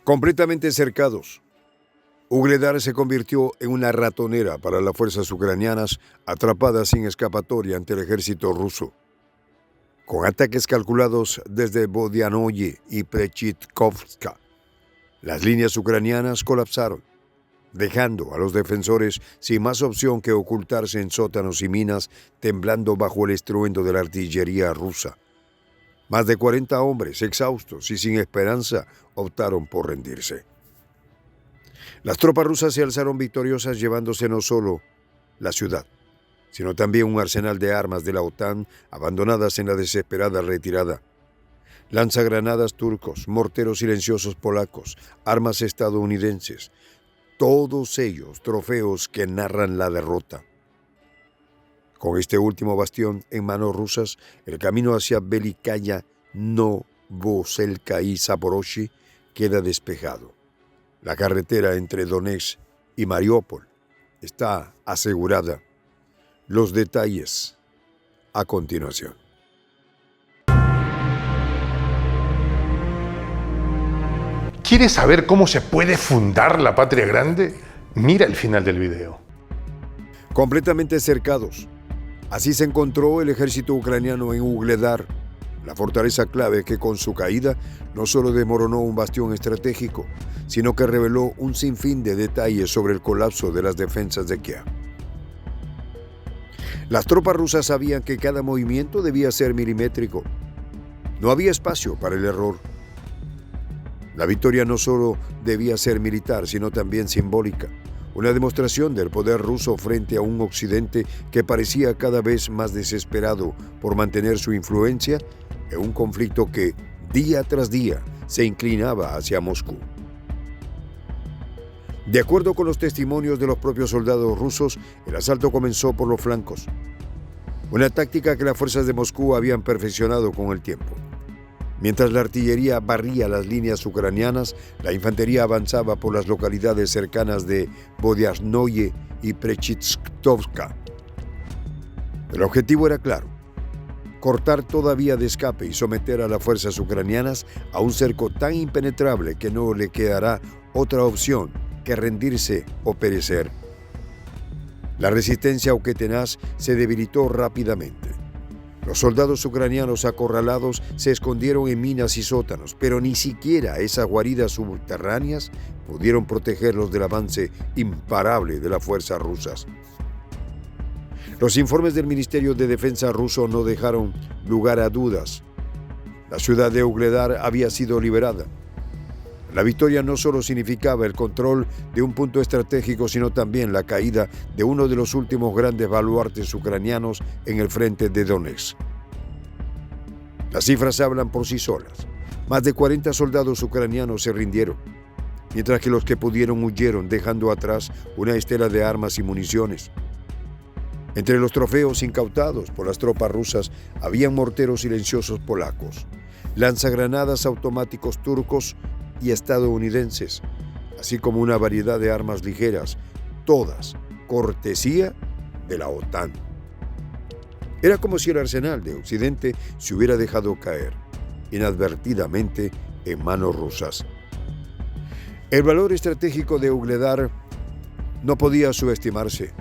Completamente cercados, Ugledar se convirtió en una ratonera para las fuerzas ucranianas atrapadas sin escapatoria ante el ejército ruso. Con ataques calculados desde Bodianoye y Prechitkovska, las líneas ucranianas colapsaron, dejando a los defensores sin más opción que ocultarse en sótanos y minas, temblando bajo el estruendo de la artillería rusa. Más de 40 hombres, exhaustos y sin esperanza, optaron por rendirse. Las tropas rusas se alzaron victoriosas llevándose no solo la ciudad, sino también un arsenal de armas de la OTAN abandonadas en la desesperada retirada. Lanzagranadas turcos, morteros silenciosos polacos, armas estadounidenses, todos ellos trofeos que narran la derrota. Con este último bastión en manos rusas, el camino hacia Velikaya, Novoselka y Zaporozhye queda despejado. La carretera entre Donetsk y Mariupol está asegurada. Los detalles a continuación. ¿Quieres saber cómo se puede fundar la patria grande? Mira el final del video. Completamente cercados. Así se encontró el ejército ucraniano en Ugledar, la fortaleza clave que con su caída no solo desmoronó un bastión estratégico, sino que reveló un sinfín de detalles sobre el colapso de las defensas de Kiev. Las tropas rusas sabían que cada movimiento debía ser milimétrico. No había espacio para el error. La victoria no solo debía ser militar, sino también simbólica. Una demostración del poder ruso frente a un occidente que parecía cada vez más desesperado por mantener su influencia en un conflicto que, día tras día, se inclinaba hacia Moscú. De acuerdo con los testimonios de los propios soldados rusos, el asalto comenzó por los flancos, una táctica que las fuerzas de Moscú habían perfeccionado con el tiempo. Mientras la artillería barría las líneas ucranianas, la infantería avanzaba por las localidades cercanas de Bodianoye y Prechitkovska. El objetivo era claro: cortar toda vía de escape y someter a las fuerzas ucranianas a un cerco tan impenetrable que no le quedará otra opción que rendirse o perecer. La resistencia, aunque tenaz, se debilitó rápidamente. Los soldados ucranianos acorralados se escondieron en minas y sótanos, pero ni siquiera esas guaridas subterráneas pudieron protegerlos del avance imparable de las fuerzas rusas. Los informes del Ministerio de Defensa ruso no dejaron lugar a dudas. La ciudad de Ugledar había sido liberada. La victoria no solo significaba el control de un punto estratégico, sino también la caída de uno de los últimos grandes baluartes ucranianos en el frente de Donetsk. Las cifras hablan por sí solas. Más de 40 soldados ucranianos se rindieron, mientras que los que pudieron huyeron, dejando atrás una estela de armas y municiones. Entre los trofeos incautados por las tropas rusas habían morteros silenciosos polacos, lanzagranadas automáticos turcos y estadounidenses, así como una variedad de armas ligeras, todas cortesía de la OTAN. Era como si el arsenal de Occidente se hubiera dejado caer inadvertidamente en manos rusas. El valor estratégico de Ugledar no podía subestimarse.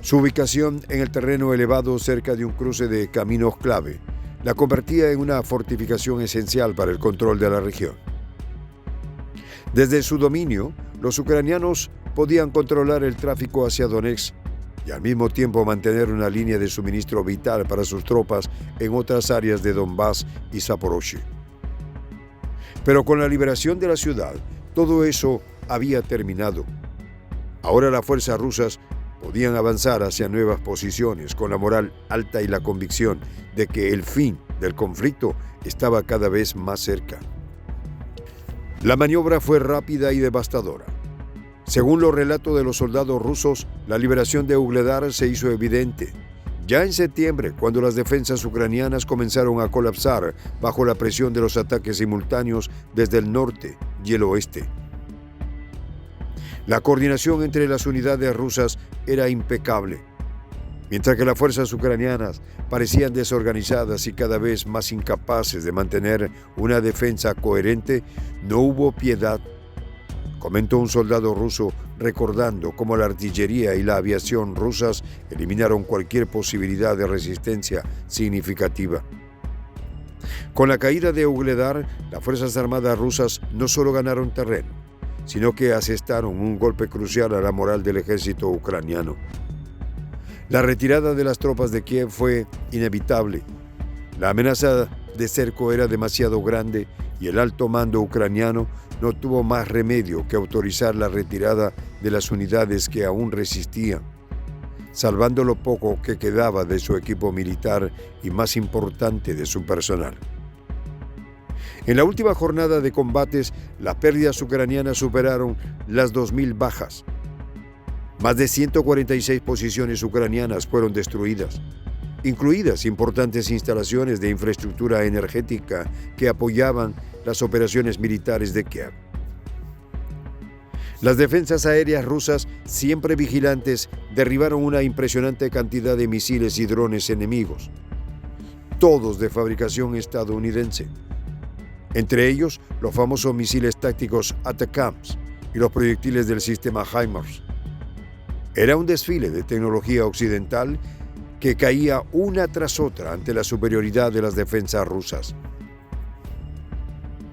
Su ubicación en el terreno elevado cerca de un cruce de caminos clave la convertía en una fortificación esencial para el control de la región. Desde su dominio, los ucranianos podían controlar el tráfico hacia Donetsk y al mismo tiempo mantener una línea de suministro vital para sus tropas en otras áreas de Donbass y Zaporozhye. Pero con la liberación de la ciudad, todo eso había terminado. Ahora las fuerzas rusas podían avanzar hacia nuevas posiciones con la moral alta y la convicción de que el fin del conflicto estaba cada vez más cerca. La maniobra fue rápida y devastadora. Según los relatos de los soldados rusos, la liberación de Ugledar se hizo evidente ya en septiembre, cuando las defensas ucranianas comenzaron a colapsar bajo la presión de los ataques simultáneos desde el norte y el oeste. La coordinación entre las unidades rusas era impecable. Mientras que las fuerzas ucranianas parecían desorganizadas y cada vez más incapaces de mantener una defensa coherente, no hubo piedad comentó un soldado ruso recordando cómo la artillería y la aviación rusas eliminaron cualquier posibilidad de resistencia significativa. Con la caída de Ugledar, las Fuerzas Armadas rusas no solo ganaron terreno, sino que asestaron un golpe crucial a la moral del ejército ucraniano. La retirada de las tropas de Kiev fue inevitable. La amenaza de cerco era demasiado grande y el alto mando ucraniano no tuvo más remedio que autorizar la retirada de las unidades que aún resistían, salvando lo poco que quedaba de su equipo militar y, más importante, de su personal. En la última jornada de combates, las pérdidas ucranianas superaron las 2.000 bajas. Más de 146 posiciones ucranianas fueron destruidas, incluidas importantes instalaciones de infraestructura energética que apoyaban las operaciones militares de Kiev. Las defensas aéreas rusas, siempre vigilantes, derribaron una impresionante cantidad de misiles y drones enemigos, todos de fabricación estadounidense. Entre ellos, los famosos misiles tácticos ATACMS y los proyectiles del sistema HIMARS. Era un desfile de tecnología occidental que caía una tras otra ante la superioridad de las defensas rusas.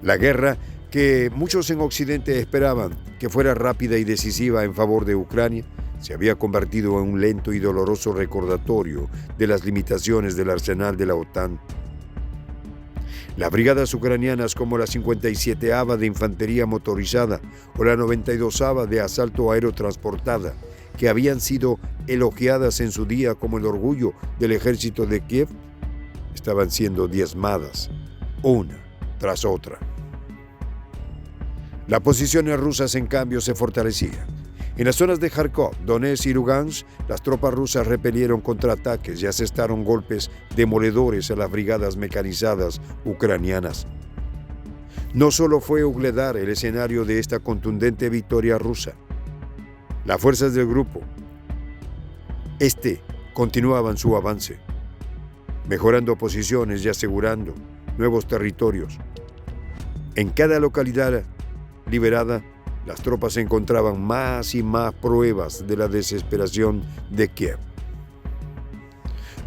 La guerra, que muchos en Occidente esperaban que fuera rápida y decisiva en favor de Ucrania, se había convertido en un lento y doloroso recordatorio de las limitaciones del arsenal de la OTAN. Las brigadas ucranianas como la 57ª de Infantería Motorizada o la 92ª de Asalto Aerotransportada, que habían sido elogiadas en su día como el orgullo del ejército de Kiev, estaban siendo diezmadas, una tras otra. Las posiciones rusas, en cambio, se fortalecían. En las zonas de Kharkov, Donetsk y Lugansk, las tropas rusas repelieron contraataques y asestaron golpes demoledores a las brigadas mecanizadas ucranianas. No solo fue Ugledar el escenario de esta contundente victoria rusa. Las fuerzas del grupo continuaban su avance, mejorando posiciones y asegurando nuevos territorios. En cada localidad liberada, las tropas encontraban más y más pruebas de la desesperación de Kiev.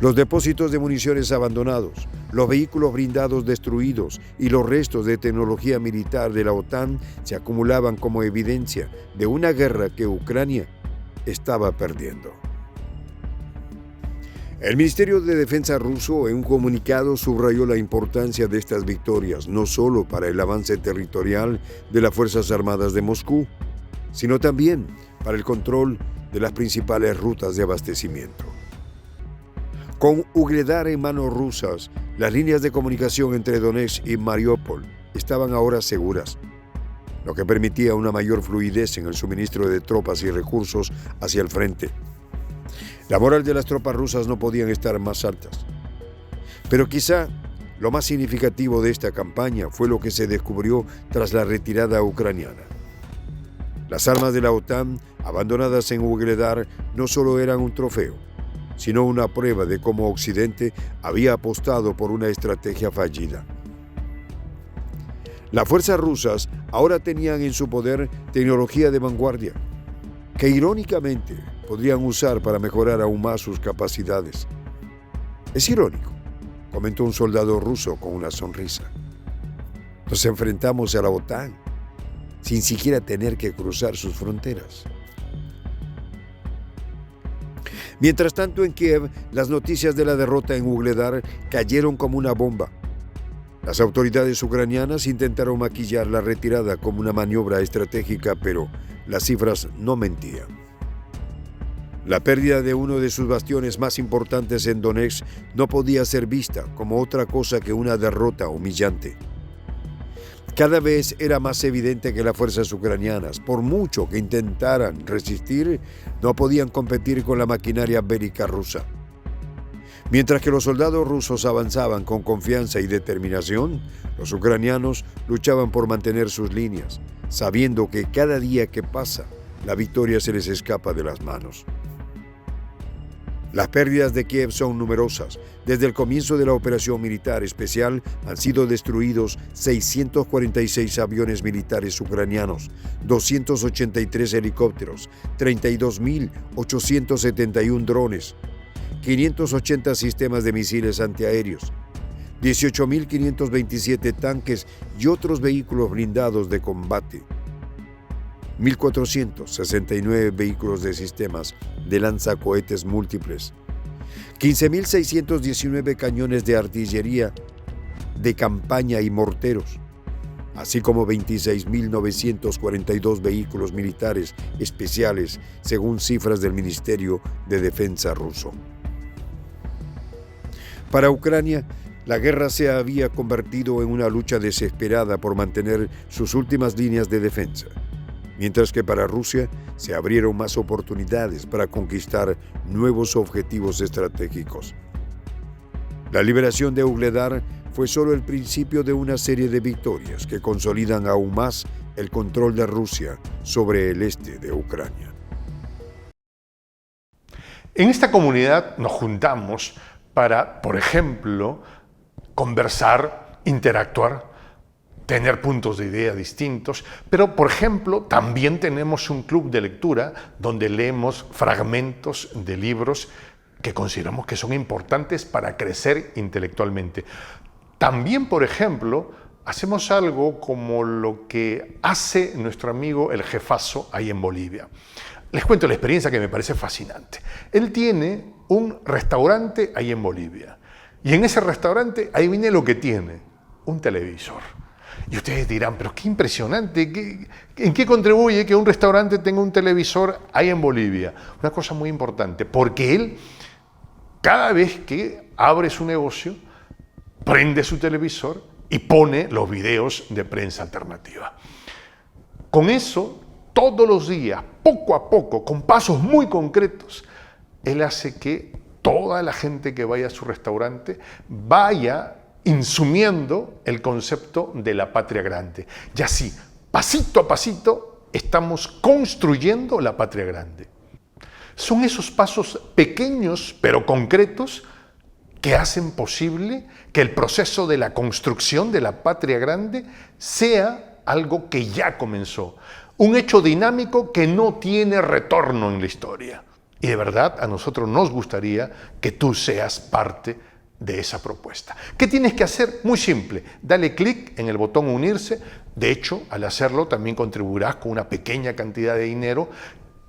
Los depósitos de municiones abandonados, los vehículos blindados destruidos y los restos de tecnología militar de la OTAN se acumulaban como evidencia de una guerra que Ucrania estaba perdiendo. El Ministerio de Defensa ruso, en un comunicado, subrayó la importancia de estas victorias, no solo para el avance territorial de las Fuerzas Armadas de Moscú, sino también para el control de las principales rutas de abastecimiento. Con Ugledar en manos rusas, las líneas de comunicación entre Donetsk y Mariupol estaban ahora seguras, lo que permitía una mayor fluidez en el suministro de tropas y recursos hacia el frente. La moral de las tropas rusas no podían estar más altas. Pero quizá lo más significativo de esta campaña fue lo que se descubrió tras la retirada ucraniana. Las armas de la OTAN, abandonadas en Ugledar, no solo eran un trofeo, sino una prueba de cómo Occidente había apostado por una estrategia fallida. Las fuerzas rusas ahora tenían en su poder tecnología de vanguardia, que irónicamente podrían usar para mejorar aún más sus capacidades. Es irónico, comentó un soldado ruso con una sonrisa. Nos enfrentamos a la OTAN sin siquiera tener que cruzar sus fronteras. Mientras tanto, en Kiev, las noticias de la derrota en Ugledar cayeron como una bomba. Las autoridades ucranianas intentaron maquillar la retirada como una maniobra estratégica, pero las cifras no mentían. La pérdida de uno de sus bastiones más importantes en Donetsk no podía ser vista como otra cosa que una derrota humillante. Cada vez era más evidente que las fuerzas ucranianas, por mucho que intentaran resistir, no podían competir con la maquinaria bélica rusa. Mientras que los soldados rusos avanzaban con confianza y determinación, los ucranianos luchaban por mantener sus líneas, sabiendo que cada día que pasa, la victoria se les escapa de las manos. Las pérdidas de Kiev son numerosas. Desde el comienzo de la operación militar especial han sido destruidos 646 aviones militares ucranianos, 283 helicópteros, 32.871 drones, 580 sistemas de misiles antiaéreos, 18.527 tanques y otros vehículos blindados de combate, 1.469 vehículos de sistemas de lanzacohetes múltiples, 15.619 cañones de artillería de campaña y morteros, así como 26.942 vehículos militares especiales, según cifras del Ministerio de Defensa ruso. Para Ucrania, la guerra se había convertido en una lucha desesperada por mantener sus últimas líneas de defensa, mientras que para Rusia se abrieron más oportunidades para conquistar nuevos objetivos estratégicos. La liberación de Ugledar fue solo el principio de una serie de victorias que consolidan aún más el control de Rusia sobre el este de Ucrania. En esta comunidad nos juntamos para, por ejemplo, conversar, interactuar, tener puntos de idea distintos, pero por ejemplo también tenemos un club de lectura donde leemos fragmentos de libros que consideramos que son importantes para crecer intelectualmente. También, por ejemplo, hacemos algo como lo que hace nuestro amigo el jefazo ahí en Bolivia. Les cuento la experiencia que me parece fascinante. Él tiene un restaurante ahí en Bolivia y en ese restaurante, ahí viene lo que tiene, un televisor. Y ustedes dirán, pero qué impresionante, ¿en qué contribuye que un restaurante tenga un televisor ahí en Bolivia? Una cosa muy importante, porque él, cada vez que abre su negocio, prende su televisor y pone los videos de prensa alternativa. Con eso, todos los días, poco a poco, con pasos muy concretos, él hace que toda la gente que vaya a su restaurante vaya insumiendo el concepto de la patria grande. Y así, pasito a pasito, estamos construyendo la patria grande. Son esos pasos pequeños pero concretos que hacen posible que el proceso de la construcción de la patria grande sea algo que ya comenzó. Un hecho dinámico que no tiene retorno en la historia. Y de verdad, a nosotros nos gustaría que tú seas parte de esa propuesta. ¿Qué tienes que hacer? Muy simple. Dale clic en el botón unirse. De hecho, al hacerlo también contribuirás con una pequeña cantidad de dinero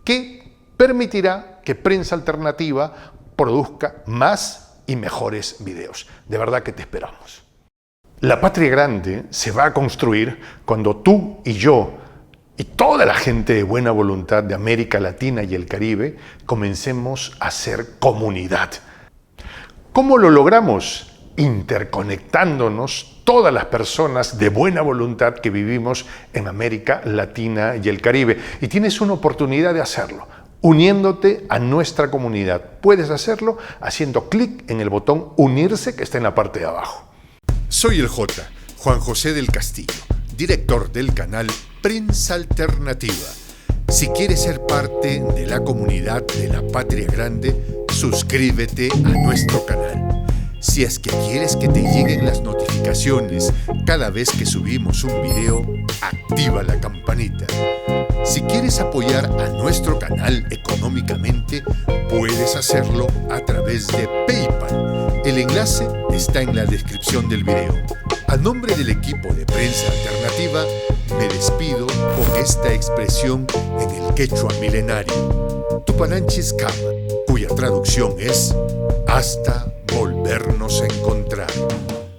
que permitirá que Prensa Alternativa produzca más y mejores videos. De verdad que te esperamos. La patria grande se va a construir cuando tú y yo y toda la gente de buena voluntad de América Latina y el Caribe comencemos a ser comunidad. ¿Cómo lo logramos? Interconectándonos todas las personas de buena voluntad que vivimos en América Latina y el Caribe. Y tienes una oportunidad de hacerlo, uniéndote a nuestra comunidad. Puedes hacerlo haciendo clic en el botón unirse que está en la parte de abajo. Soy el J, Juan José del Castillo, director del canal Prensa Alternativa. Si quieres ser parte de la comunidad de la Patria Grande, suscríbete a nuestro canal. Si es que quieres que te lleguen las notificaciones cada vez que subimos un video, activa la campanita. Si quieres apoyar a nuestro canal económicamente, puedes hacerlo a través de PayPal. El enlace está en la descripción del video. A nombre del equipo de Prensa Alternativa, me despido con esta expresión en el quechua milenario, Tupananchis Kama, cuya traducción es hasta volvernos a encontrar.